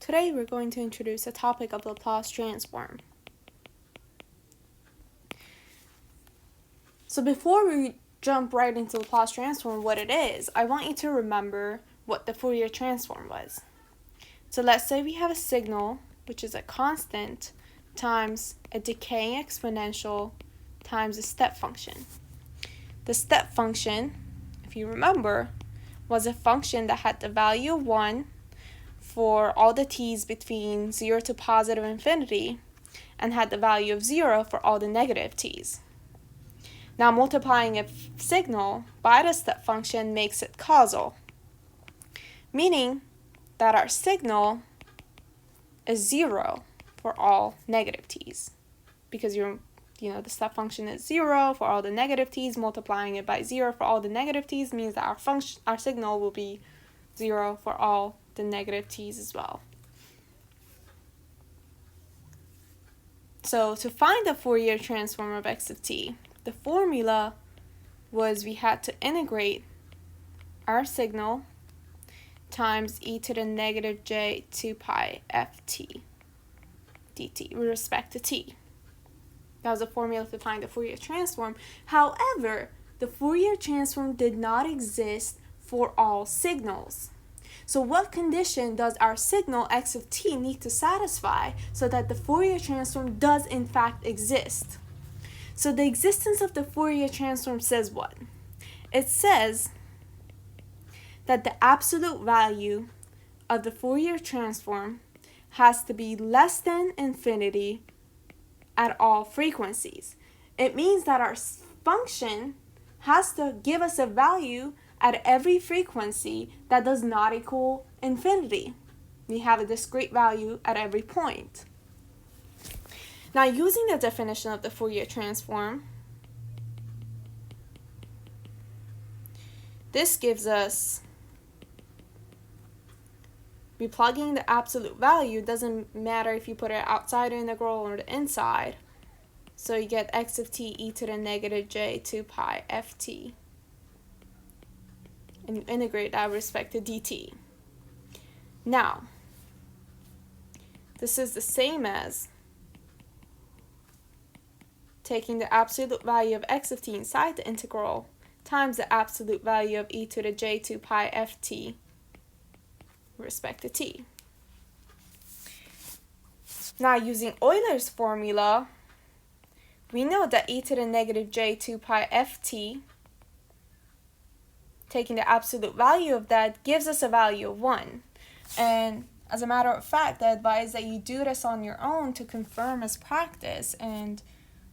Today we're going to introduce the topic of Laplace transform. So before we jump right into Laplace transform, what it is, I want you to remember what the Fourier transform was. So let's say we have a signal, which is a constant, times a decaying exponential times a step function. The step function, if you remember, was a function that had the value of 1 for all the t's between 0 to positive infinity and had the value of 0 for all the negative t's. Now multiplying a signal by the step function makes it causal, meaning that our signal is 0 for all negative t's, because the step function is 0 for all the negative t's. Multiplying it by 0 for all the negative t's means that our signal will be 0 for all the negative t's as well. So to find the Fourier transform of x of t, the formula was we had to integrate our signal times e to the negative j 2 pi ft dt with respect to t. That was a formula to find the Fourier transform. However, the Fourier transform did not exist for all signals. So what condition does our signal x of t need to satisfy so that the Fourier transform does in fact exist? So the existence of the Fourier transform says what? It says that the absolute value of the Fourier transform has to be less than infinity at all frequencies. It means that our function has to give us a value at every frequency that does not equal infinity. We have a discrete value at every point. Now, using the definition of the Fourier transform, this gives us, we plug in the absolute value. Doesn't matter if you put it outside the integral or the inside. So you get x of t e to the negative j 2 pi ft. And you integrate that with respect to dt. Now, this is the same as taking the absolute value of x of t inside the integral times the absolute value of e to the j 2 pi ft with respect to t. Now, using Euler's formula, we know that e to the negative j 2 pi ft, taking the absolute value of that, gives us a value of 1. And as a matter of fact, I advise that you do this on your own to confirm as practice. And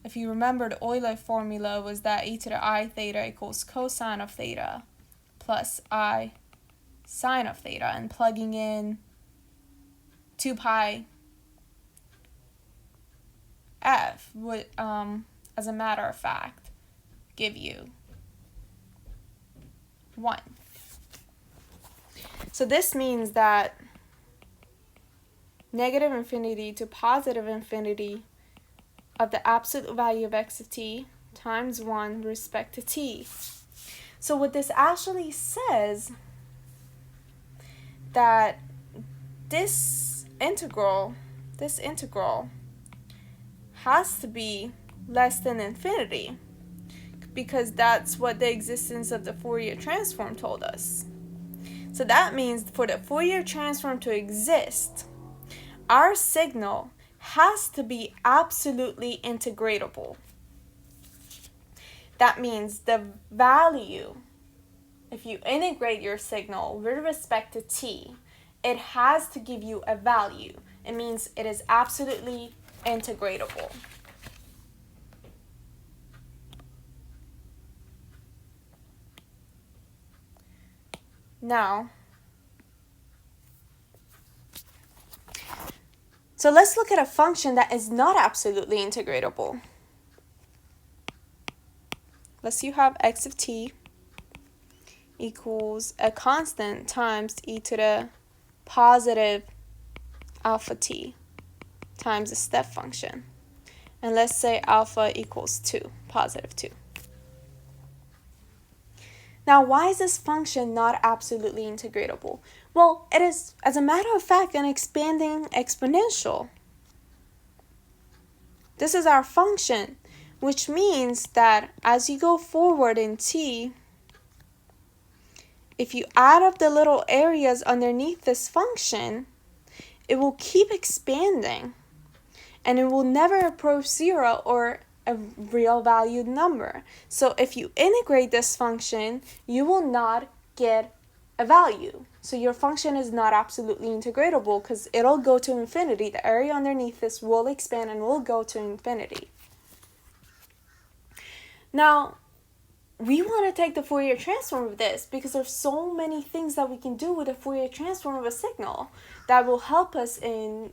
if you remember, the Euler formula was that e to the I theta equals cosine of theta plus I sine of theta, and plugging in 2 pi f would, as a matter of fact, give you 1. So this means that negative infinity to positive infinity of the absolute value of x of t times 1 with respect to t. So what this actually says, that this integral has to be less than infinity, because that's what the existence of the Fourier transform told us. So that means for the Fourier transform to exist, our signal has to be absolutely integratable. That means the value, if you integrate your signal with respect to t, it has to give you a value. It means it is absolutely integratable. Now, so let's look at a function that is not absolutely integratable. Let's say you have x of t equals a constant times e to the positive alpha t times a step function. And let's say alpha equals 2, positive 2. Now, why is this function not absolutely integratable? Well, it is, as a matter of fact, an expanding exponential. This is our function, which means that as you go forward in t, if you add up the little areas underneath this function, it will keep expanding, and it will never approach 0 or a real valued number. So if you integrate this function, you will not get a value. So your function is not absolutely integratable because it'll go to infinity. The area underneath this will expand and will go to infinity. Now, we want to take the Fourier transform of this because there's so many things that we can do with the Fourier transform of a signal that will help us in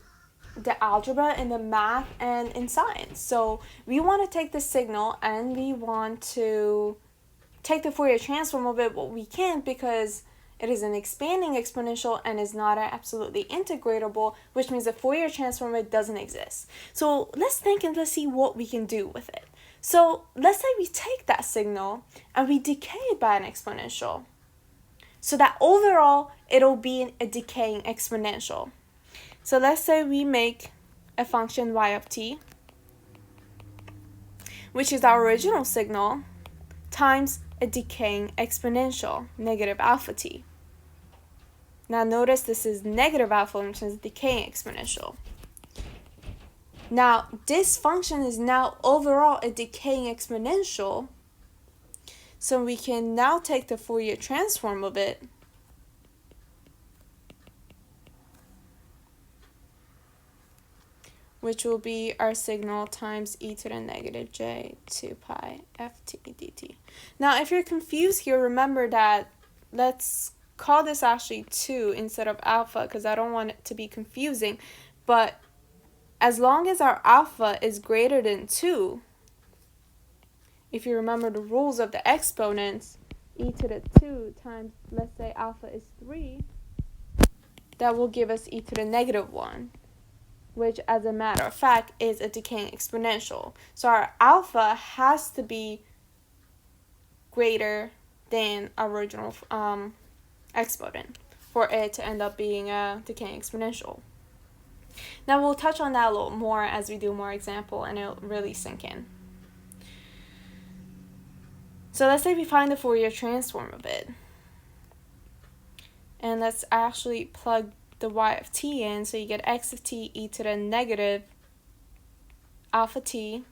the algebra, in the math, and in science. So we want to take the signal and we want to take the Fourier transform of it, but we can't because it is an expanding exponential and is not absolutely integratable, which means the Fourier transform of it doesn't exist. So let's think and let's see what we can do with it. So let's say we take that signal and we decay it by an exponential, so that overall it'll be a decaying exponential. So let's say we make a function y of t, which is our original signal, times a decaying exponential, negative alpha t. Now notice this is negative alpha, which is decaying exponential. Now this function is now overall a decaying exponential, so we can now take the Fourier transform of it, which will be our signal times e to the negative j 2 pi ft dt. Now if you're confused here, remember that let's call this actually 2 instead of alpha because I don't want it to be confusing, but as long as our alpha is greater than 2, if you remember the rules of the exponents, e to the 2 times, let's say alpha is 3, that will give us e to the negative 1, which as a matter of fact is a decaying exponential. So our alpha has to be greater than our original exponent for it to end up being a decaying exponential. Now we'll touch on that a little more as we do more example and it'll really sink in. So let's say we find the Fourier transform of it. And let's actually plug the y of t in, so you get x of t e to the negative alpha t,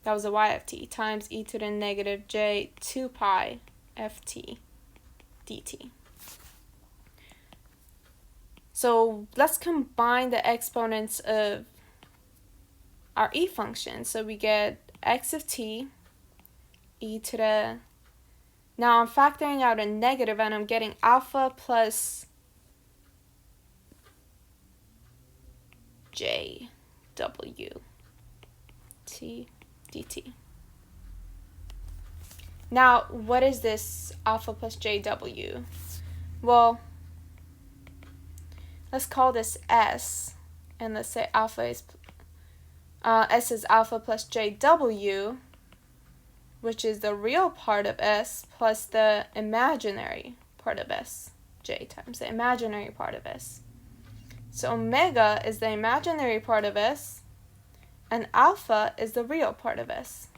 that was the y of t, times e to the negative j 2 pi ft dt. So let's combine the exponents of our e function. So we get x of t e to the, now I'm factoring out a negative and I'm getting alpha plus j w t dt. Now what is this alpha plus jw? Well, let's call this s, and let's say alpha is s is alpha plus jw, which is the real part of s plus the imaginary part of s, j times the imaginary part of s. So omega is the imaginary part of s, and alpha is the real part of s.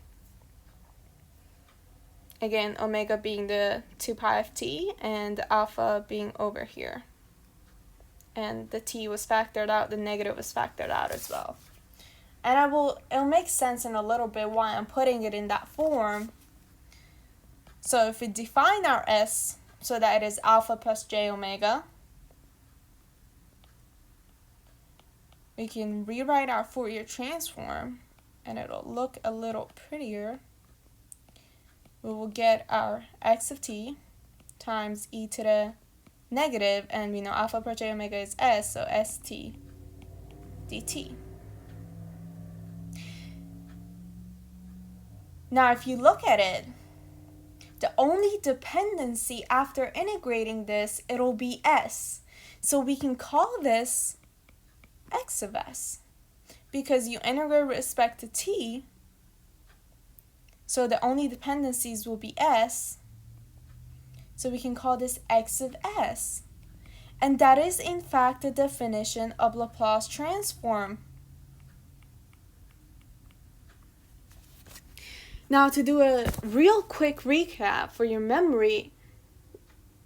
Again, omega being the 2 pi of t, and the alpha being over here. And the t was factored out, the negative was factored out as well. And it'll make sense in a little bit why I'm putting it in that form. So if we define our s so that it is alpha plus j omega, we can rewrite our Fourier transform and it'll look a little prettier. We will get our x of t times e to the negative, and we know alpha plus j omega is s, so st dt. Now if you look at it, the only dependency after integrating this, it'll be s. So we can call this x of s, because you integrate with respect to t, so the only dependencies will be s. So we can call this x of s. And that is in fact the definition of Laplace transform. Now, to do a real quick recap for your memory,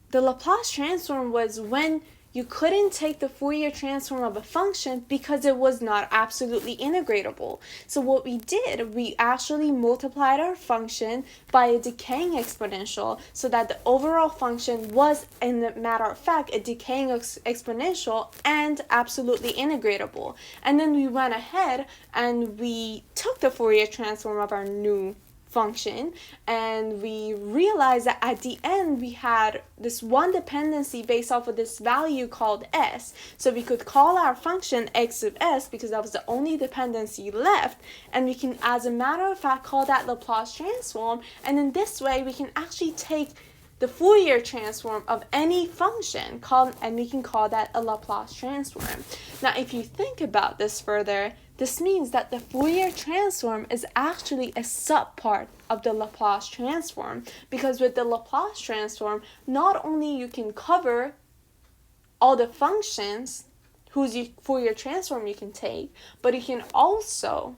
the Laplace transform was when you couldn't take the Fourier transform of a function because it was not absolutely integratable. So what we did, we actually multiplied our function by a decaying exponential so that the overall function was, in a matter of fact, a decaying exponential and absolutely integratable. And then we went ahead and we took the Fourier transform of our new function, and we realized that at the end we had this one dependency based off of this value called s. So we could call our function x of s because that was the only dependency left, and we can, as a matter of fact, call that Laplace transform. And in this way we can actually take the Fourier transform of any function and we can call that a Laplace transform. Now, if you think about this further, this means that the Fourier transform is actually a subpart of the Laplace transform, because with the Laplace transform, not only you can cover all the functions whose Fourier transform you can take, but you can also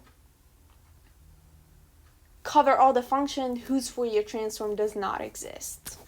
cover all the functions whose Fourier transform does not exist.